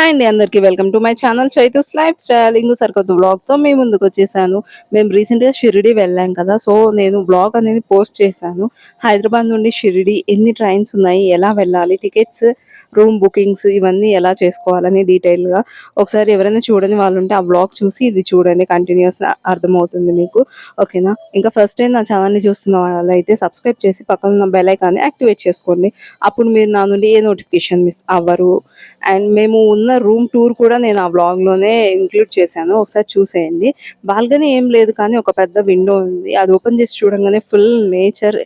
Hi అండి అందరికీ welcome to my channel Chaitu's life style. ఇంకో సరికొత్త వ్లాగ్తో మీ ముందుకు వచ్చేసాను. మేము రీసెంట్గా షిరిడి వెళ్ళాం కదా, సో నేను వ్లాగ్ అనేది పోస్ట్ చేశాను. హైదరాబాద్ నుండి షిరిడి ఎన్ని ట్రైన్స్ ఉన్నాయి, ఎలా వెళ్ళాలి, టికెట్స్, రూమ్ బుకింగ్స్ ఇవన్నీ ఎలా చేసుకోవాలని డీటెయిల్గా ఒకసారి ఎవరైనా చూడని వాళ్ళు ఉంటే ఆ వ్లాగ్ చూసి ఇది చూడండి, కంటిన్యూస్ అర్థమవుతుంది మీకు. ఓకేనా? ఇంకా ఫస్ట్ టైం నా ఛానల్ని చూస్తున్న వాళ్ళైతే సబ్స్క్రైబ్ చేసి పక్కన ఉన్న బెల్ ఐకాన్ని యాక్టివేట్ చేసుకోండి. అప్పుడు మీరు నా నుండి ఏ నోటిఫికేషన్ మిస్ అవ్వరు. అండ్ మేము ఉన్న రూమ్ టూర్ కూడా నేను ఆ వ్లాగ్లోనే ఇంక్లూడ్ చేశాను, ఒకసారి చూసేయండి. బాల్కనీ ఏం లేదు కానీ ఒక పెద్ద విండో ఉంది, అది ఓపెన్ చేసి చూడంగానే ఫుల్ నేచర్,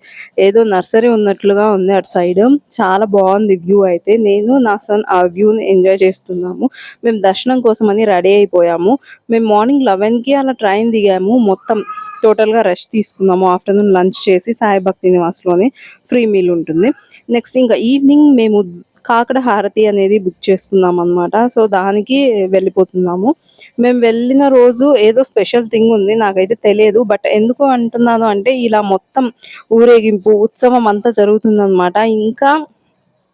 ఏదో నర్సరీ ఉన్నట్లుగా ఉంది అటు సైడ్. చాలా బాగుంది వ్యూ. అయితే నేను నా సన్ ఆ వ్యూని ఎంజాయ్ చేస్తున్నాము. మేము దర్శనం కోసం అని రెడీ అయిపోయాము. మేము మార్నింగ్ 11కి అలా ట్రైన్ దిగాము. మొత్తం టోటల్గా రెస్ట్ తీసుకున్నాము. ఆఫ్టర్నూన్ లంచ్ చేసి సాయి భక్తి నివాస్లోనే ఫ్రీ మీల్ ఉంటుంది. నెక్స్ట్ ఇంకా ఈవినింగ్ మేము కాకడ హారతి అనేది బుక్ చేసుకున్నాం అనమాట. సో దానికి వెళ్ళిపోతున్నాము. మేము వెళ్ళిన రోజు ఏదో స్పెషల్ థింగ్ ఉంది, నాకైతే తెలియదు. బట్ ఎందుకు అంటున్నాను అంటే ఇలా మొత్తం ఊరేగింపు ఉత్సవం అంతా జరుగుతుందన్నమాట. ఇంకా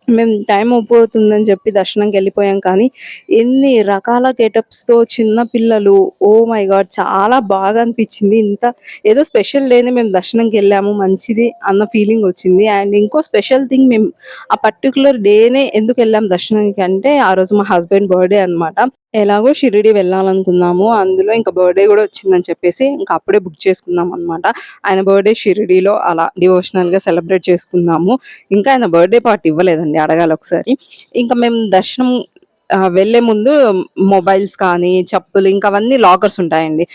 మేము టైం అయిపోతుందని చెప్పి దర్శనంకి వెళ్ళిపోయాం కానీ ఎన్ని రకాల గెటప్స్తో చిన్న పిల్లలు, ఓ మై గాడ్, చాలా బాగా అనిపించింది. ఇంత ఏదో స్పెషల్ డేనే మేము దర్శనంకి వెళ్ళాము, మంచిది అన్న ఫీలింగ్ వచ్చింది. అండ్ ఇంకో స్పెషల్ థింగ్, మేము ఆ పర్టికులర్ డేనే ఎందుకు వెళ్ళాం దర్శనానికి అంటే ఆ రోజు మా హస్బెండ్ బర్త్డే అనమాట. ఎలాగో షిరిడి వెళ్ళాలనుకున్నాము, అందులో ఇంకా బర్త్డే కూడా వచ్చిందని చెప్పేసి ఇంకా అప్పుడే బుక్ చేసుకున్నాం అనమాట. ఆయన బర్త్డే షిరిడిలో అలా డివోషనల్గా సెలబ్రేట్ చేసుకున్నాము. ఇంకా ఆయన బర్త్డే పార్టీ ఇవ్వలేదండి, అడగాలి ఒకసారి. ఇంకా మేము దర్శనం వెళ్ళే ముందు మొబైల్స్ కానీ చెప్పులు ఇంకా అవన్నీ లాకర్స్ ఉంటాయండి.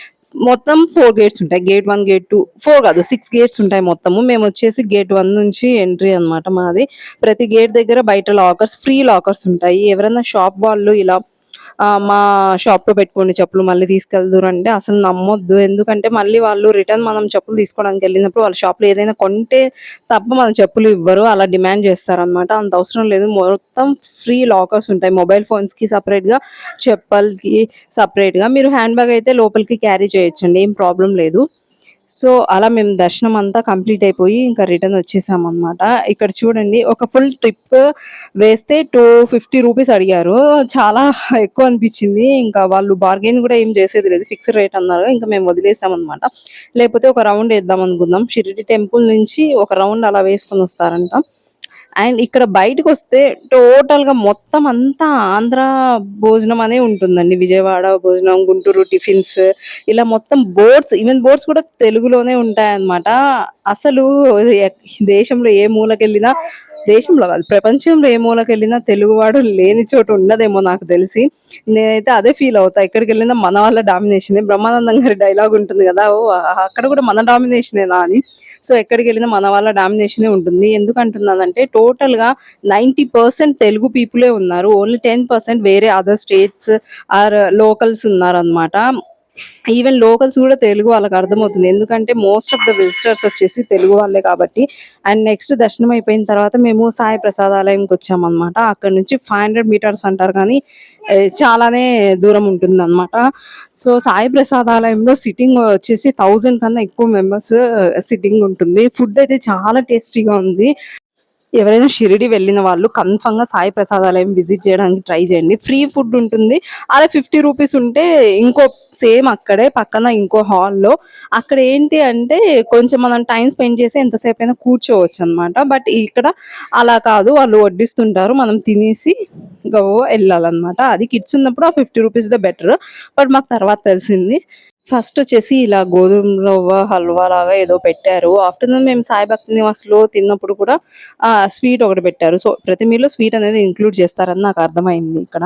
మొత్తం 4 గేట్స్ ఉంటాయి. గేట్ 1, గేట్ 2, 4 కాదు 6 గేట్స్ ఉంటాయి మొత్తము. మేము వచ్చేసి గేట్ 1 నుంచి ఎంట్రీ అనమాట మాది. ప్రతి గేట్ దగ్గర బయట లాకర్స్, ఫ్రీ లాకర్స్ ఉంటాయి. ఎవరైనా షాప్ వాళ్ళు ఇలా మా షాప్‌లో పెట్టుకోండి చెప్పులు, మళ్ళీ తీసుకెళ్దురు అంటే అసలు నమ్మొద్దు. ఎందుకంటే మళ్ళీ వాళ్ళు రిటర్న్ మనం చెప్పులు తీసుకోవడానికి వెళ్ళినప్పుడు వాళ్ళ షాప్‌లో ఏదైనా కొంటే తప్ప మన చెప్పులు ఇవ్వరు. అలా డిమాండ్ చేస్తారనమాట. అంత అవసరం లేదు. మొత్తం ఫ్రీ లాకర్స్ ఉంటాయి. మొబైల్ ఫోన్స్‌కి సెపరేట్‌గా, చెప్పల్‌కి సెపరేట్‌గా. మీరు హ్యాండ్ బ్యాగ్ అయితే లోపలికి క్యారీ చేయొచ్చండి, ఏం ప్రాబ్లమ్ లేదు. సో అలా మేము దర్శనం అంతా కంప్లీట్ అయిపోయి ఇంకా రిటర్న్ వచ్చేసామన్నమాట. ఇక్కడ చూడండి, ఒక ఫుల్ ట్రిప్ వేస్తే 250 రూపీస్ అడిగారు. చాలా ఎక్కువ అనిపించింది. ఇంకా వాళ్ళు బార్గెన్ కూడా ఏం చేసేది లేదు, ఫిక్స్డ్ రేట్ అన్నారు. ఇంకా మేము వదిలేసామన్నమాట. లేకపోతే ఒక రౌండ్ వేద్దాం అనుకుందాం. షిరిడి టెంపుల్ నుంచి ఒక రౌండ్ అలా వేసుకొని వస్తారంట. అండ్ ఇక్కడ బయటకొస్తే టోటల్‌గా మొత్తం అంతా ఆంధ్ర భోజనం అనే ఉంటుందండి. విజయవాడ భోజనం, గుంటూరు టిఫిన్స్, ఇలా మొత్తం బోర్డ్స్, ఈవెన్ బోర్డ్స్ కూడా తెలుగులోనే ఉంటాయన్నమాట. అసలు దేశంలో ఏ మూలకెళ్ళినా, దేశంలో కాదు ప్రపంచంలో ఏ మూలకెళ్ళినా తెలుగువాడు లేని చోటు ఉండదేమో నాకు తెలిసి. నేనైతే అదే ఫీల్ అవుతా. ఎక్కడికెళ్ళినా మన వాళ్ళ డామినేషనే. బ్రహ్మానందం గారి డైలాగ్ ఉంటుంది కదా, ఓహ్! అక్కడ కూడా మన డామినేషనేనా అని. సో ఎక్కడికెళ్ళినా మన వాళ్ళ డామినేషనే ఉంటుంది. ఎందుకంటున్నానంటే టోటల్‌గా 90% తెలుగు పీపులే ఉన్నారు. ఓన్లీ 10% వేరే అదర్ స్టేట్స్ ఆర్ లోకల్స్ ఉన్నారనమాట. ఈవెన్ లోకల్స్ కూడా తెలుగు వాళ్ళకి అర్థమవుతుంది. ఎందుకంటే మోస్ట్ ఆఫ్ ద విజిటర్స్ వచ్చేసి తెలుగు వాళ్ళే కాబట్టి. అండ్ నెక్స్ట్ దర్శనం అయిపోయిన తర్వాత మేము సాయి ప్రసాదాలయంకి వచ్చామన్నమాట. అక్కడ నుంచి 500 మీటర్స్ అంటారు కానీ చాలానే దూరం ఉంటుందన్నమాట. సో సాయి ప్రసాదాలయంలో సిట్టింగ్ వచ్చేసి 1000 కన్నా ఎక్కువ మెంబర్స్ సిట్టింగ్ ఉంటుంది. ఫుడ్ అయితే చాలా టేస్టీగా ఉంది. ఎవరైనా షిరిడి వెళ్ళిన వాళ్ళు కన్ఫర్మ్‌గా సాయి ప్రసాదాలయం విజిట్ చేయడానికి ట్రై చేయండి. ఫ్రీ ఫుడ్ ఉంటుంది. అలా 50 రూపీస్ ఉంటే ఇంకో సేమ్ అక్కడే పక్కన ఇంకో హాల్‌లో అక్కడ ఏంటి అంటే కొంచెం మనం టైమ్ స్పెండ్ చేసి ఎంతసేపైనా కూర్చోవచ్చనమాట. బట్ ఇక్కడ అలా కాదు. వాళ్ళు వడ్డిస్తుంటారు. మనం తినేసి ఎళ్ళాలనమాట. అది కిడ్స్ ఉన్నప్పుడు ఆ 50 రూపీస్‌దే బెటర్. బట్ మాకు తర్వాత తెలిసింది. ఫస్ట్ వచ్చేసి ఇలా గోధుమ రవ్వ హల్వా లాగా ఏదో పెట్టారు. ఆఫ్టర్‌నూన్ మేము సాయి భక్తి నివాస్‌లో తిన్నప్పుడు కూడా స్వీట్ ఒకటి పెట్టారు. సో ప్రతి మీల్‌లో స్వీట్ అనేది ఇంక్లూడ్ చేస్తారని నాకు అర్థమైంది ఇక్కడ.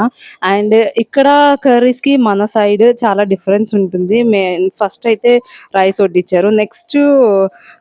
అండ్ ఇక్కడ కర్రీస్‌కి మన సైడ్ చాలా డిఫరెన్స్ ఉంటుంది. ఫస్ట్ అయితే రైస్ వడ్డిచ్చారు. Next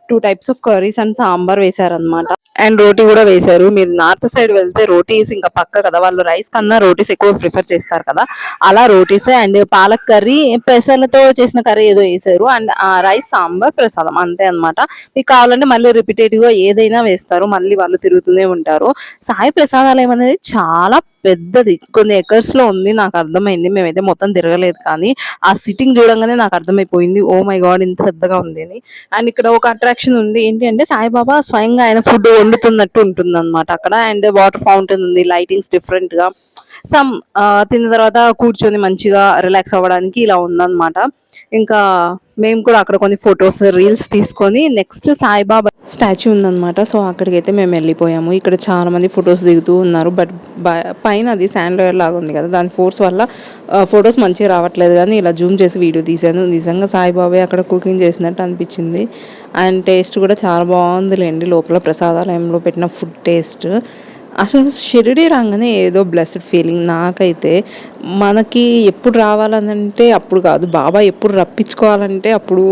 2 types of curries and sambar వేశారనమాట. అండ్ రోటీ కూడా వేశారు. మీరు నార్త్ సైడ్ వెళ్తే రోటీస్ ఇంకా పక్క కదా, వాళ్ళు రైస్ కన్నా రోటీస్ ఎక్కువ ప్రిఫర్ చేస్తారు కదా, అలా రోటీస్ అండ్ పాలక్ కర్రీ, పెసలతో చేసిన కర్రీ ఏదో వేశారు. అండ్ రైస్, సాంబార్, ప్రసాదం అంతే అనమాట. మీకు కావాలంటే మళ్ళీ రిపీటెడ్గా ఏదైనా వేస్తారు, మళ్ళీ వాళ్ళు తిరుగుతూనే ఉంటారు. సాయి ప్రసాదాలయం అనేది చాలా పెద్దది, కొన్ని ఎకర్స్ లో ఉంది. నాకు అర్థమైంది. మేమైతే మొత్తం తిరగలేదు కానీ ఆ సిట్టింగ్ చూడంగానే నాకు అర్థమైపోయింది, ఓ మై గాడ్ ఇంత పెద్దగా ఉంది అని. అండ్ ఇక్కడ ఒక అట్రాక్షన్ ఉంది, ఏంటి అంటే సాయిబాబా స్వయంగా ఆయన ఫుడ్ వండుతున్నట్టు ఉంటుంది అనమాట అక్కడ. అండ్ వాటర్ ఫౌంటైన్ ఉంది, లైటింగ్స్ డిఫరెంట్ గా. సమ్ తిన్న తర్వాత కూర్చొని మంచిగా రిలాక్స్ అవ్వడానికి ఇలా ఉందన్నమాట. ఇంకా మేము కూడా అక్కడ కొన్ని ఫొటోస్, రీల్స్ తీసుకొని నెక్స్ట్ సాయిబాబా స్టాచ్యూ ఉందన్నమాట. సో అక్కడికైతే మేము వెళ్ళిపోయాము. ఇక్కడ చాలా మంది ఫొటోస్ దిగుతూ ఉన్నారు. బట్ పైన అది శాండ్ లేయర్ లాగా ఉంది కదా, దాని ఫోర్స్ వల్ల ఫొటోస్ మంచిగా రావట్లేదు. కానీ ఇలా జూమ్ చేసి వీడియో తీశాను. నిజంగా సాయిబాబా అక్కడ కుకింగ్ చేసినట్టు అనిపించింది. అండ్ టేస్ట్ కూడా చాలా బాగుందిలేండి. లోపల ప్రసాదాలయంలో పెట్టిన ఫుడ్ టేస్ట్ అసలు షిరిడి రాగానే ఏదో బ్లెస్డ్ ఫీలింగ్ నాకైతే. మనకి ఎప్పుడు రావాలనంటే అప్పుడు కాదు, బాబా ఎప్పుడు రప్పించుకోవాలంటే అప్పుడు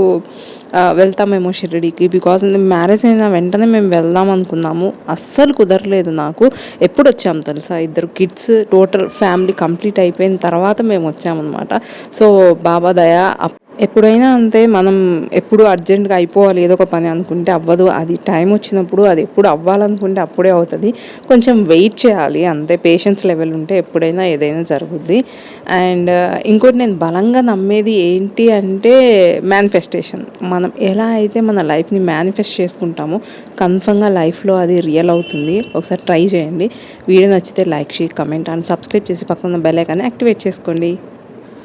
వెళ్తామేమో షిరిడీకి. బికాజ్ మ్యారేజ్ అయిన వెంటనే మేము వెళ్దాం అనుకున్నాము, అస్సలు కుదరలేదు నాకు. ఎప్పుడు వచ్చాము తెలుసా, 2 కిడ్స్ టోటల్ ఫ్యామిలీ కంప్లీట్ అయిపోయిన తర్వాత మేము వచ్చామన్నమాట. సో బాబా దయ. ఎప్పుడైనా అంతే, మనం ఎప్పుడు అర్జెంట్గా అయిపోవాలి ఏదో ఒక పని అనుకుంటే అవ్వదు. అది టైం వచ్చినప్పుడు అది ఎప్పుడు అవ్వాలనుకుంటే అప్పుడే అవుతుంది. కొంచెం వెయిట్ చేయాలి అంతే, పేషెన్స్ లెవెల్ ఉంటే ఎప్పుడైనా ఏదైనా జరుగుద్ది. అండ్ ఇంకోటి నేను బలంగా నమ్మేది ఏంటి అంటే మేనిఫెస్టేషన్. మనం ఎలా అయితే మన లైఫ్ని మేనిఫెస్ట్ చేసుకుంటామో కన్ఫర్మ్గా లైఫ్లో అది రియల్ అవుతుంది. ఒకసారి ట్రై చేయండి. వీడియో నచ్చితే like, share, comment and subscribe చేసి పక్కన బెల్ ఐకాన్ని యాక్టివేట్ చేసుకోండి.